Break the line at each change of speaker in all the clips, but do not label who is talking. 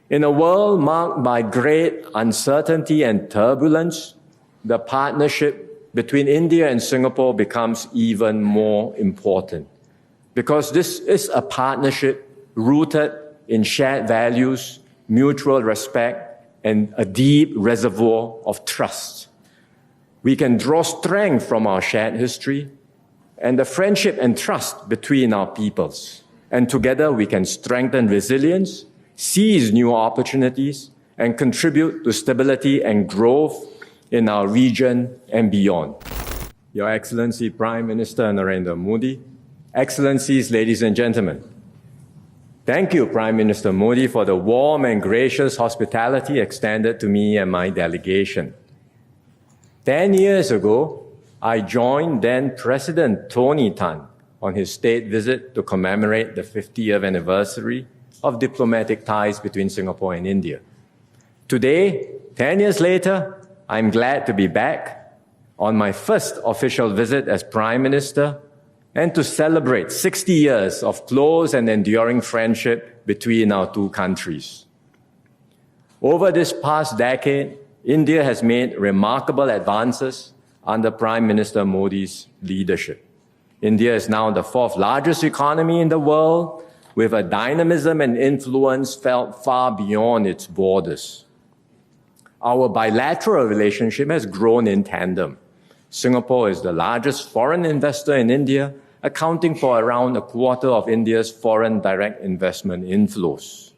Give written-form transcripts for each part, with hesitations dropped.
In a world marked by great uncertainty and turbulence, the partnership between India and Singapore becomes even more important because this is a partnership rooted in shared values, mutual respect, and a deep reservoir of trust. We can draw strength from our shared history and the friendship and trust between our peoples. And together we can strengthen resilience, seize new opportunities, and contribute to stability and growth in our region and beyond. Your Excellency Prime Minister Narendra Modi, Excellencies, ladies and gentlemen, thank you, Prime Minister Modi, for the warm and gracious hospitality extended to me and my delegation. 10 years ago, I joined then President Tony Tan on his state visit to commemorate the 50th anniversary of diplomatic ties between Singapore and India. Today, 10 years later, I'm glad to be back on my first official visit as Prime Minister and to celebrate 60 years of close and enduring friendship between our two countries. Over this past decade, India has made remarkable advances under Prime Minister Modi's leadership. India is now the fourth largest economy in the world, with a dynamism and influence felt far beyond its borders. Our bilateral relationship has grown in tandem. Singapore is the largest foreign investor in India, accounting for around a quarter of India's foreign direct investment inflows.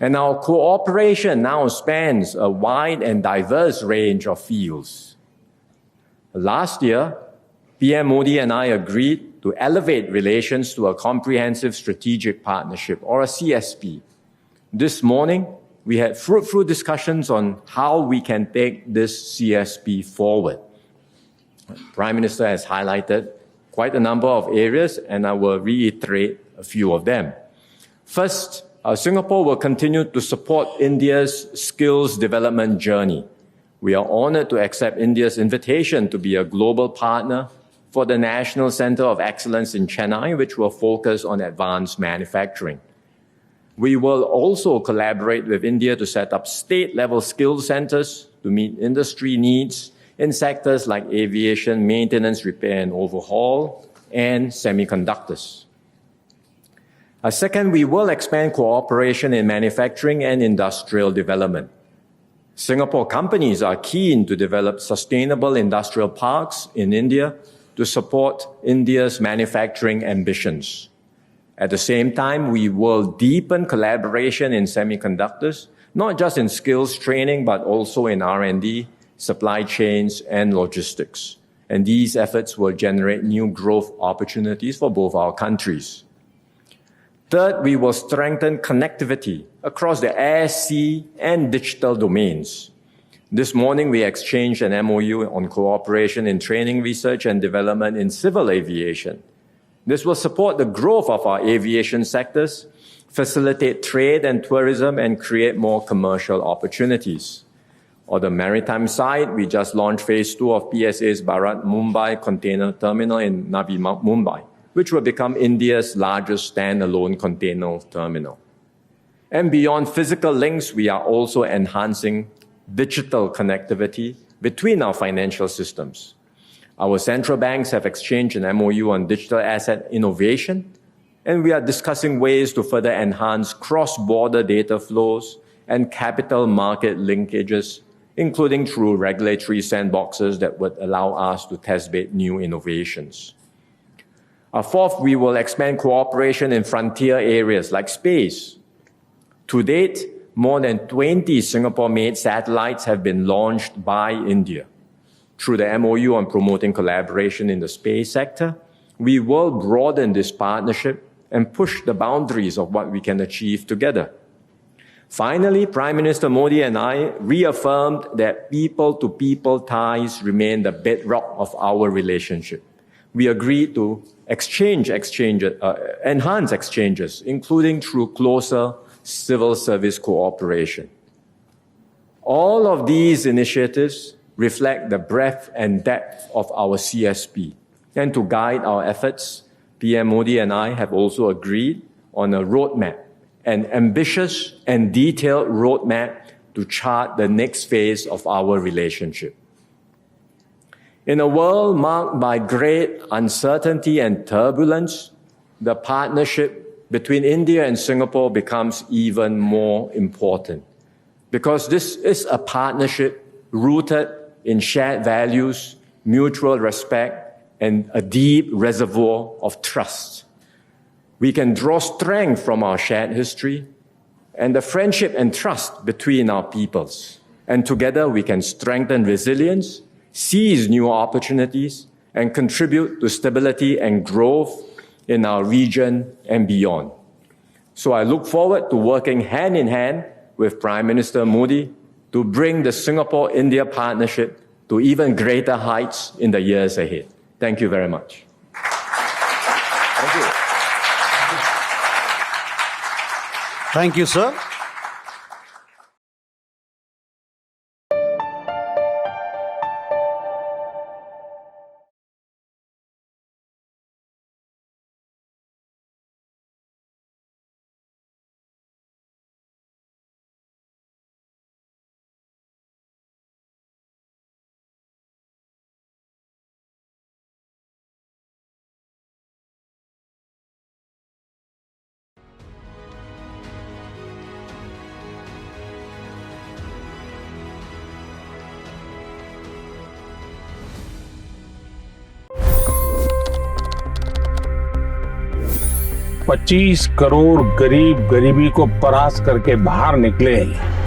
And our cooperation now spans a wide and diverse range of fields. Last year, PM Modi and I agreed to elevate relations to a comprehensive strategic partnership, or a CSP. This morning, we had fruitful discussions on how we can take this CSP forward. The Prime Minister has highlighted quite a number of areas, and I will reiterate a few of them. First, Singapore will continue to support India's skills development journey. We are honored to accept India's invitation to be a global partner for the National Center of Excellence in Chennai, which will focus on advanced manufacturing. We will also collaborate with India to set up state-level skills centers to meet industry needs in sectors like aviation, maintenance, repair and overhaul, and semiconductors. Second, we will expand cooperation in manufacturing and industrial development. Singapore companies are keen to develop sustainable industrial parks in India to support India's manufacturing ambitions. At the same time, we will deepen collaboration in semiconductors, not just in skills training, but also in R&D, supply chains, and logistics. And these efforts will generate new growth opportunities for both our countries. Third, we will strengthen connectivity across the air, sea, and digital domains. This morning, we exchanged an MOU on cooperation in training, research, and development in civil aviation. This will support the growth of our aviation sectors, facilitate trade and tourism, and create more commercial opportunities. On the maritime side, we just launched Phase 2 of PSA's Bharat Mumbai Container Terminal in Navi Mumbai, which will become India's largest standalone container terminal. And beyond physical links, we are also enhancing digital connectivity between our financial systems. Our central banks have exchanged an MOU on digital asset innovation, and we are discussing ways to further enhance cross-border data flows and capital market linkages, including through regulatory sandboxes that would allow us to test-bed new innovations. Fourth, we will expand cooperation in frontier areas like space. To date, more than 20 Singapore-made satellites have been launched by India. Through the MOU on promoting collaboration in the space sector, we will broaden this partnership and push the boundaries of what we can achieve together. Finally, Prime Minister Modi and I reaffirmed that people-to-people ties remain the bedrock of our relationship. We agreed to enhance exchanges, including through closer civil service cooperation. All of these initiatives reflect the breadth and depth of our CSP. And to guide our efforts, PM Modi and I have also agreed on a roadmap an ambitious and detailed roadmap to chart the next phase of our relationship. In a world marked by great uncertainty and turbulence, the partnership between India and Singapore becomes even more important, because this is a partnership rooted in shared values, mutual respect, and a deep reservoir of trust. We can draw strength from our shared history and the friendship and trust between our peoples. And together we can strengthen resilience, seize new opportunities, and contribute to stability and growth in our region and beyond. So I look forward to working hand in hand with Prime Minister Modi to bring the Singapore-India partnership to even greater heights in the years ahead. Thank you very much. Thank you.
Thank you, sir.
$25 crore गरीब गरीबी को परास्त करके बाहर निकले।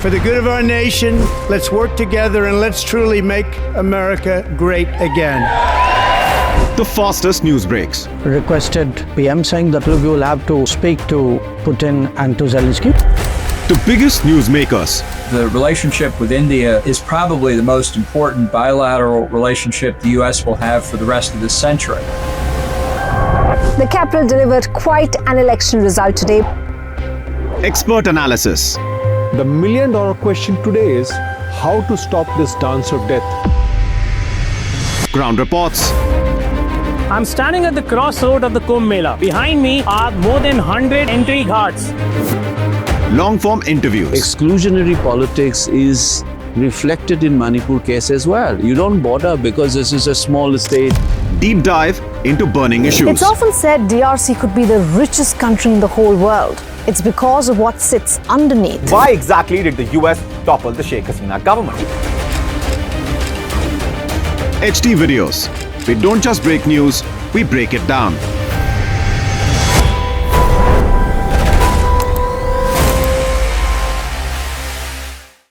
For the good of our nation, let's work together and let's truly make America great again.
The fastest news breaks.
Requested PM saying that we will have to speak to Putin and to Zelensky.
The biggest newsmakers.
The relationship with India is probably the most important bilateral relationship the US will have for the rest of this century.
The capital delivered quite an election result today.
Expert analysis.
The million-dollar question today is how to stop this dance of death.
Ground reports.
I'm standing at the crossroad of the Kumbh Mela. Behind me are more than 100 entry guards.
Long-form interviews.
Exclusionary politics is reflected in Manipur case as well. You don't border because this is a small state.
Deep dive into burning issues.
It's often said DRC could be the richest country in the whole world. It's because of what sits underneath.
Why exactly did the US topple the Sheikh Hasina government?
HD videos. We don't just break news, we break it down.